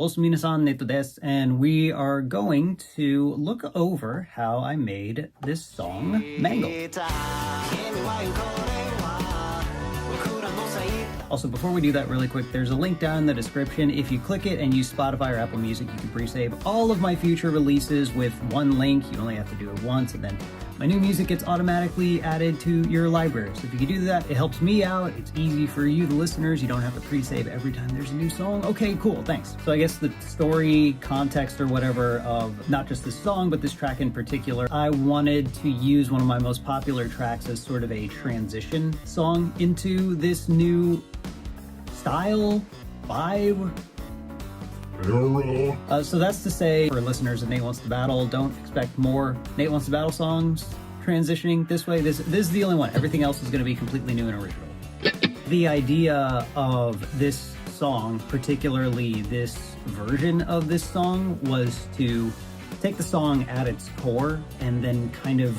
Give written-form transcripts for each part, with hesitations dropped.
Minasan, Neto desu, and we are going to look over how I made this song, Mangle. Also, before we do that really quick, there's a link down in the description. If you click it and use Spotify or Apple Music, you can pre-save all of my future releases with one link. You only have to do it once, and then my new music gets automatically added to your library. So if you can do that, it helps me out. It's easy for you, the listeners. You don't have to pre-save every time there's a new song. Okay, cool, thanks. So I guess the story, context, or whatever of not just this song, but this track in particular, I wanted to use one of my most popular tracks as sort of a transition song into this new style, vibe. So that's to say, for listeners of Nate Wants to Battle, don't expect more Nate Wants to Battle songs transitioning this way. This is the only one. Everything else is going to be completely new and original. The idea of this song, particularly this version of this song, was to take the song at its core and then kind of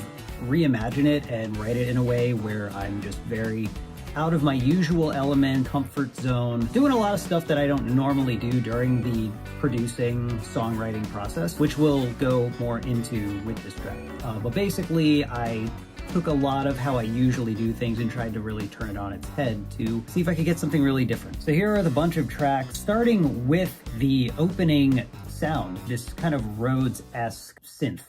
reimagine it and write it in a way where I'm just very out of my usual element, comfort zone, doing a lot of stuff that I don't normally do during the producing, songwriting process, which we'll go more into with this track. But basically, I took a lot of how I usually do things and tried to really turn it on its head to see if I could get something really different. So here are the bunch of tracks, starting with the opening sound, this kind of Rhodes-esque synth.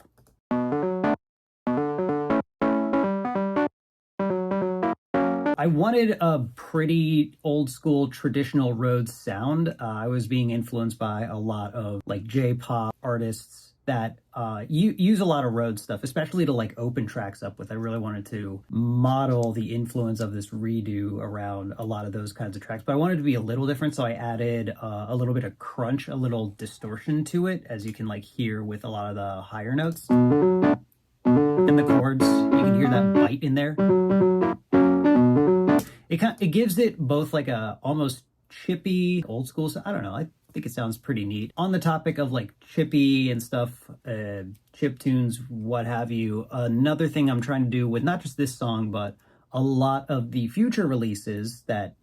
I wanted a pretty old school traditional Rhodes sound. I was being influenced by a lot of like J-pop artists that use a lot of Rhodes stuff, especially to like open tracks up with. I really wanted to model the influence of this redo around a lot of those kinds of tracks, but I wanted to be a little different, so I added a little bit of crunch, a little distortion to it, as you can like hear with a lot of the higher notes. And the chords, you can hear that bite in there. It gives it both like a almost chippy, old school, I don't know, I think it sounds pretty neat. On the topic of like chippy and stuff, chip tunes, what have you, another thing I'm trying to do with not just this song, but a lot of the future releases that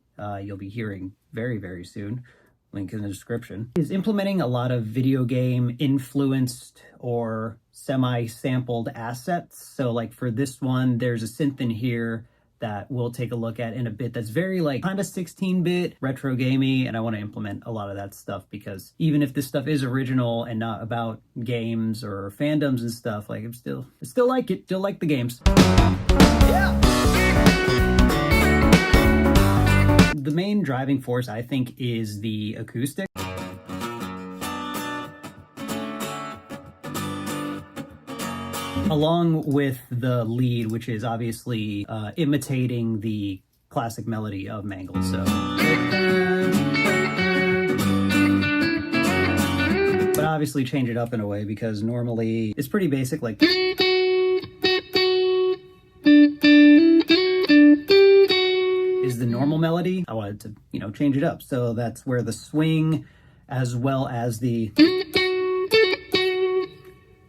you'll be hearing very, very soon, link in the description, is implementing a lot of video game influenced or semi-sampled assets. So like for this one, there's a synth in here that we'll take a look at in a bit that's very like kind of 16-bit retro gamey, and I want to implement a lot of that stuff because even if this stuff is original and not about games or fandoms and stuff, like I still like it, still like the games. Yeah. The main driving force, I think, is the acoustic. Along with the lead, which is obviously imitating the classic melody of Mangle. So, but obviously change it up in a way because normally it's pretty basic, like is the normal melody. I wanted to, change it up. So that's where the swing as well as the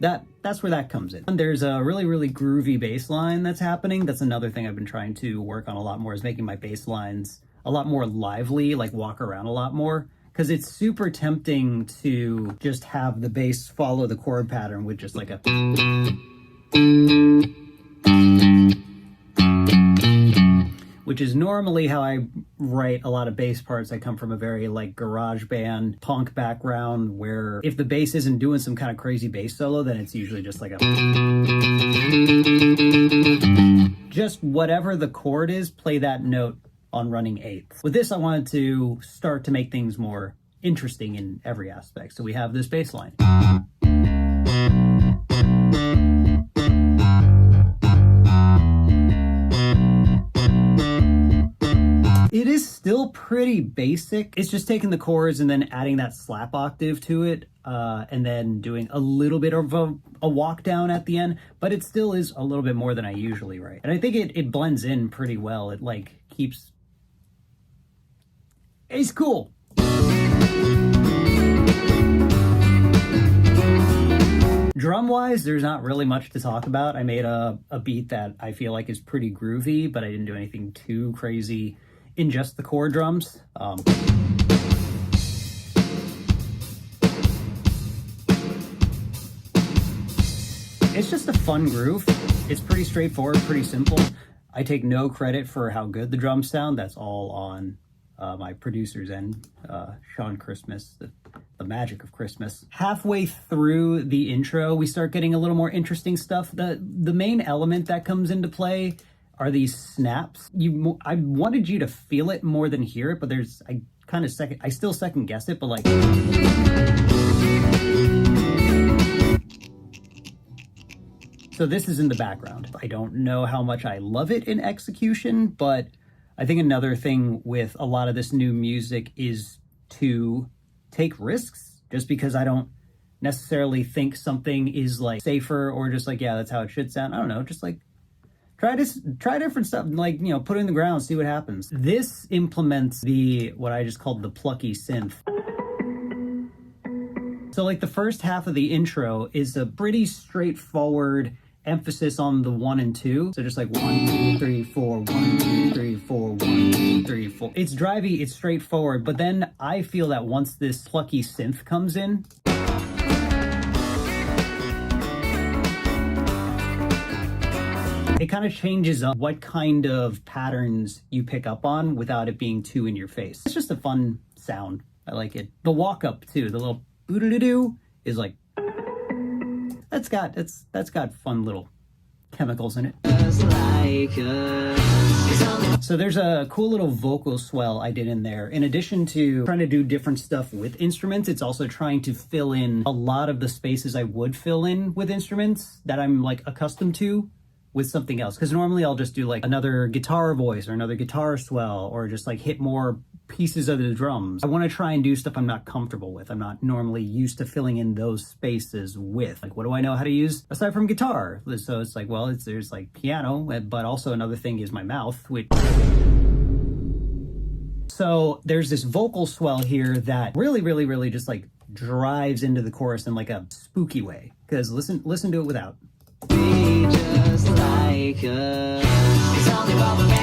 that's where that comes in. And there's a really, really groovy bass line that's happening. That's another thing I've been trying to work on a lot more, is making my bass lines a lot more lively, like walk around a lot more. Because it's super tempting to just have the bass follow the chord pattern with just like a... which is normally how I write a lot of bass parts. I come from a very like garage band punk background where if the bass isn't doing some kind of crazy bass solo, then it's usually just like a... just whatever the chord is, play that note on running eighths. With this, I wanted to start to make things more interesting in every aspect. So we have this bass line. It is still pretty basic. It's just taking the chords and then adding that slap octave to it, and then doing a little bit of a walk down at the end, but it still is a little bit more than I usually write. And I think it blends in pretty well. It like keeps... It's cool. Drum-wise, there's not really much to talk about. I made a beat that I feel like is pretty groovy, but I didn't do anything too crazy in just the chord drums. It's just a fun groove. It's pretty straightforward, pretty simple. I take no credit for how good the drums sound. That's all on my producer's end, Sean Christmas, the magic of Christmas. Halfway through the intro, we start getting a little more interesting stuff. The main element that comes into play are these snaps. I wanted you to feel it more than hear it, but I still second guess it, but like. So this is in the background. I don't know how much I love it in execution, but I think another thing with a lot of this new music is to take risks, just because I don't necessarily think something is like safer or just like, yeah, that's how it should sound. I don't know, just like try different stuff, like, you know, put it in the ground, see what happens. This implements what I just called the plucky synth. So like the first half of the intro is a pretty straightforward emphasis on the 1 and 2. So just like 1, 2, 3, 4, 1, 2, 3, 4, 1, 2, 3, 4. It's drivey, it's straightforward, but then I feel that once this plucky synth comes in, it kind of changes up what kind of patterns you pick up on without it being too in your face. It's just a fun sound. I like it. The walk up too, the little boo-doo-doo-doo is like, that's got fun little chemicals in it. So there's a cool little vocal swell I did in there. In addition to trying to do different stuff with instruments, it's also trying to fill in a lot of the spaces I would fill in with instruments that I'm like accustomed to with something else. Because normally I'll just do like another guitar voice or another guitar swell or just like hit more pieces of the drums. I want to try and do stuff I'm not comfortable with. I'm not normally used to filling in those spaces with. Like, what do I know how to use aside from guitar? So it's like, well, there's like piano, but also another thing is my mouth, which... So there's this vocal swell here that really just like drives into the chorus in like a spooky way. Because listen to it without.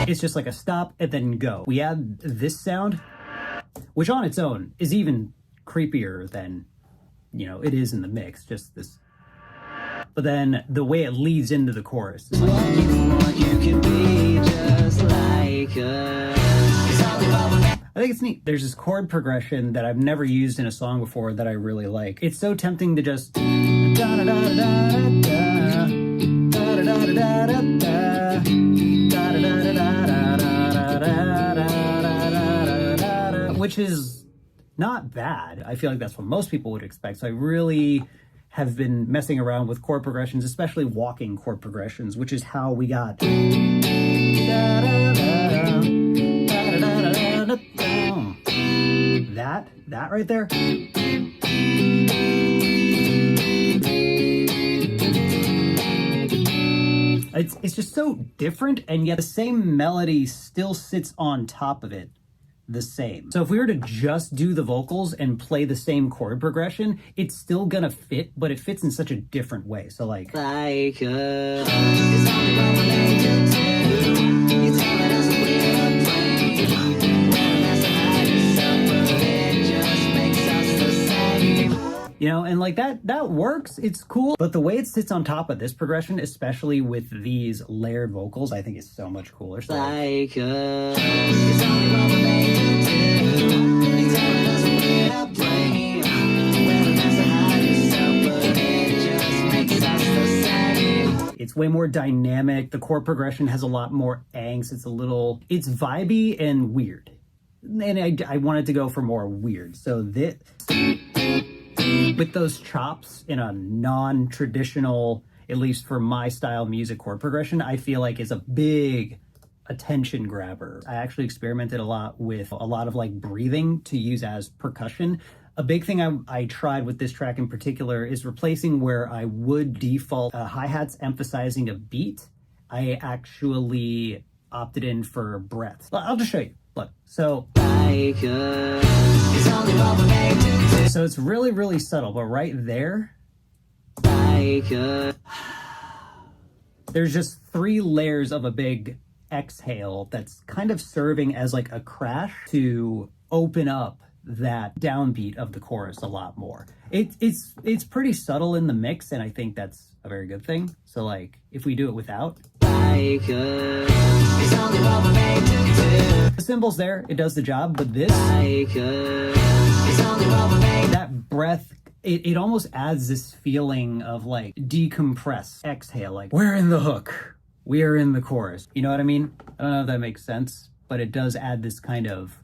It's just like a stop and then go. We add this sound, which on its own is even creepier than, you know, it is in the mix, just this. But then the way it leads into the chorus is like, what you want, you can be just like us. I think it's neat. There's this chord progression that I've never used in a song before that I really like. It's so tempting to just which is not bad. I feel like that's what most people would expect. So I really have been messing around with chord progressions, especially walking chord progressions, which is how we got that right there. It's just so different, and yet the same melody still sits on top of it the same. So if we were to just do the vocals and play the same chord progression, it's still gonna fit, but it fits in such a different way. So like you know, and like that works, it's cool. But the way it sits on top of this progression, especially with these layered vocals, I think is so much cooler. So like, it's way more dynamic. The chord progression has a lot more angst. It's vibey and weird. And I wanted to go for more weird. So this, with those chops in a non-traditional, at least for my style music chord progression, I feel like is a big attention grabber. I actually experimented a lot with a lot of like breathing to use as percussion. A big thing I tried with this track in particular is replacing where I would default hi-hats emphasizing a beat. I actually opted in for breaths. I'll just show you. Look, so it's really subtle, but right there, there's just 3 layers of a big exhale that's kind of serving as like a crash to open up that downbeat of the chorus a lot more. It's pretty subtle in the mix, and I think that's a very good thing. So like, if we do it without, the cymbals there, it does the job, but this, that breath, it almost adds this feeling of like decompress, exhale, like we're in the hook, we're in the chorus. You know what I mean? I don't know if that makes sense, but it does add this kind of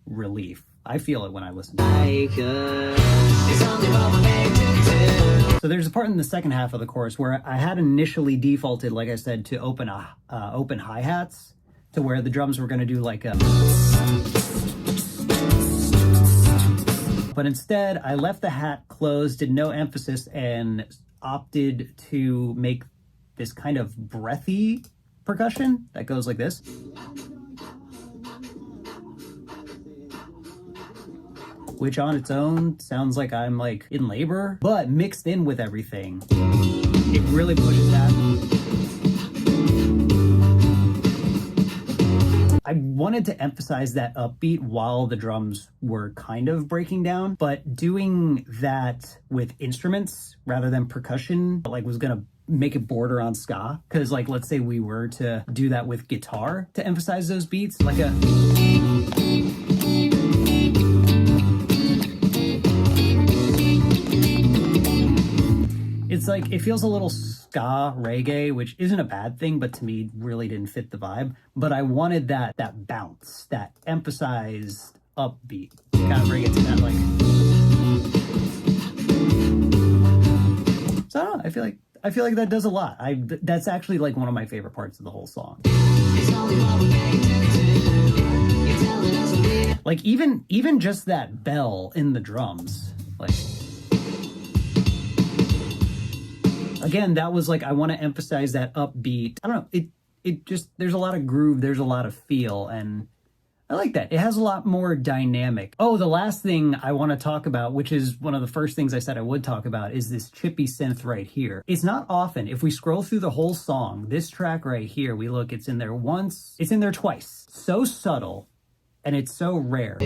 relief. I feel it when I listen to it. So there's a part in the second half of the chorus where I had initially defaulted, like I said, to open hi-hats, to where the drums were going to do like a... But instead, I left the hat closed, did no emphasis, and opted to make this kind of breathy percussion that goes like this. Which on its own sounds like I'm like in labor, but mixed in with everything, it really pushes that. I wanted to emphasize that upbeat while the drums were kind of breaking down, but doing that with instruments rather than percussion, like was gonna make it border on ska. Cause like, let's say we were to do that with guitar to emphasize those beats, like a... It's like, it feels a little ska reggae, which isn't a bad thing, but to me really didn't fit the vibe. But I wanted that bounce, that emphasized upbeat, kind of bring it to that like... So I don't know, I feel like that does a lot. That's actually like one of my favorite parts of the whole song. Like even just that bell in the drums, like... Again, that was like, I want to emphasize that upbeat. I don't know, it just, there's a lot of groove, there's a lot of feel, and I like that. It has a lot more dynamic. Oh, the last thing I want to talk about, which is one of the first things I said I would talk about, is this chippy synth right here. It's not often, if we scroll through the whole song, this track right here, we look, it's in there once, it's in there twice. So subtle, and it's so rare.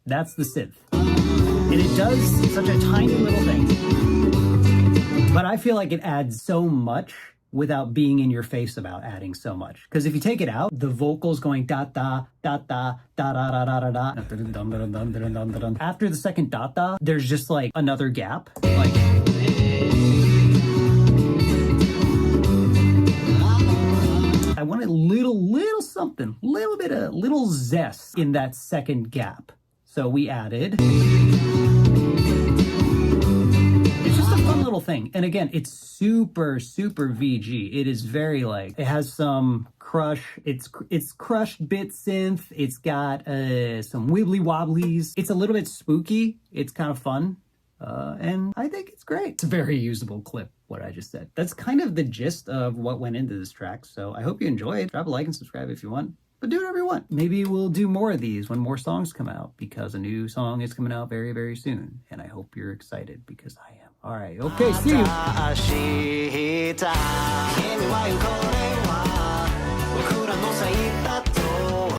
That's the synth. And it does such a tiny little thing. But I feel like it adds so much without being in your face about adding so much. Because if you take it out, the vocals going da da da da da da da da da da. After the second da da, there's just like another gap. Like I wanted little something, little zest in that second gap. So we added, it's just a fun little thing. And again, it's super VG. It is very like, it has some crush, it's crushed bit synth. It's got some wibbly wobblies. It's a little bit spooky. It's kind of fun. And I think it's great. It's a very usable clip, what I just said. That's kind of the gist of what went into this track. So I hope you enjoyed. Drop a like and subscribe if you want. But do whatever you want. Maybe we'll do more of these when more songs come out, because a new song is coming out very soon. And I hope you're excited, because I am. All right, okay, see you.